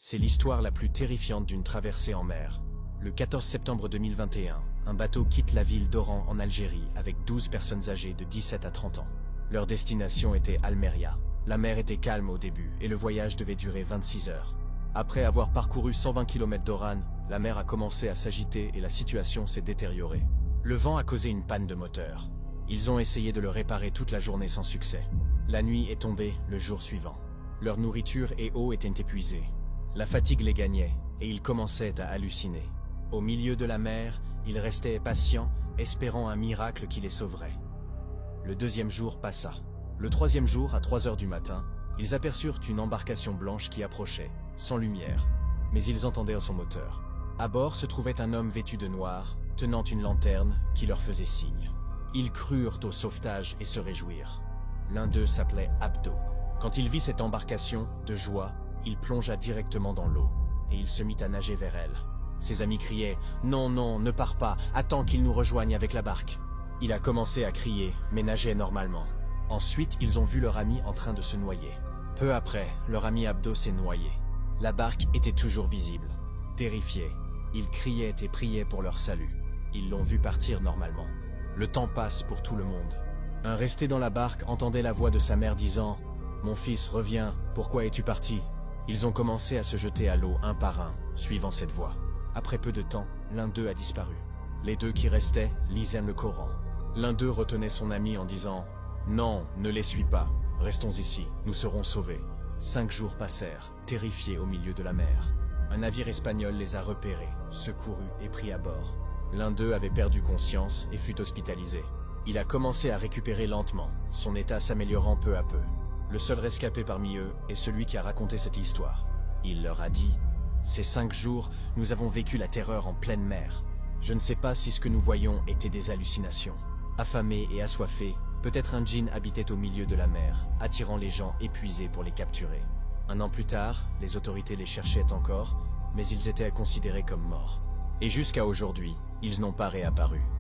C'est l'histoire la plus terrifiante d'une traversée en mer. Le 14 septembre 2021, un bateau quitte la ville d'Oran en Algérie avec 12 personnes âgées de 17 à 30 ans. Leur destination était Almeria. La mer était calme au début et le voyage devait durer 26 heures. Après avoir parcouru 120 km d'Oran, la mer a commencé à s'agiter et la situation s'est détériorée. Le vent a causé une panne de moteur. Ils ont essayé de le réparer toute la journée sans succès. La nuit est tombée le jour suivant. Leur nourriture et eau étaient épuisées. La fatigue les gagnait et ils commençaient à halluciner. Au milieu de la mer, ils restaient patients, espérant un miracle qui les sauverait. Le deuxième jour passa. Le troisième jour, à 3 heures du matin, ils aperçurent une embarcation blanche qui approchait, sans lumière, mais ils entendirent son moteur. À bord se trouvait un homme vêtu de noir, tenant une lanterne qui leur faisait signe. Ils crurent au sauvetage et se réjouirent. L'un d'eux s'appelait Abdo. Quand il vit cette embarcation, de joie, il plongea directement dans l'eau, et il se mit à nager vers elle. Ses amis criaient « Non, non, ne pars pas, attends qu'il nous rejoigne avec la barque ». Il a commencé à crier, mais nageait normalement. Ensuite, ils ont vu leur ami en train de se noyer. Peu après, leur ami Abdo s'est noyé. La barque était toujours visible. Terrifiés, ils criaient et priaient pour leur salut. Ils l'ont vu partir normalement. Le temps passe pour tout le monde. Un resté dans la barque entendait la voix de sa mère disant « Mon fils, reviens, pourquoi es-tu parti ?» Ils ont commencé à se jeter à l'eau un par un, suivant cette voie. Après peu de temps, l'un d'eux a disparu. Les deux qui restaient lisaient le Coran. L'un d'eux retenait son ami en disant « Non, ne les suis pas, restons ici, nous serons sauvés. » 5 jours passèrent, terrifiés au milieu de la mer. Un navire espagnol les a repérés, secourus et pris à bord. L'un d'eux avait perdu conscience et fut hospitalisé. Il a commencé à récupérer lentement, son état s'améliorant peu à peu. Le seul rescapé parmi eux est celui qui a raconté cette histoire. Il leur a dit « Ces 5 jours, nous avons vécu la terreur en pleine mer. Je ne sais pas si ce que nous voyions était des hallucinations. Affamés et assoiffés, peut-être un djinn habitait au milieu de la mer, attirant les gens épuisés pour les capturer. 1 an plus tard, les autorités les cherchaient encore, mais ils étaient considérés comme morts. Et jusqu'à aujourd'hui, ils n'ont pas réapparu.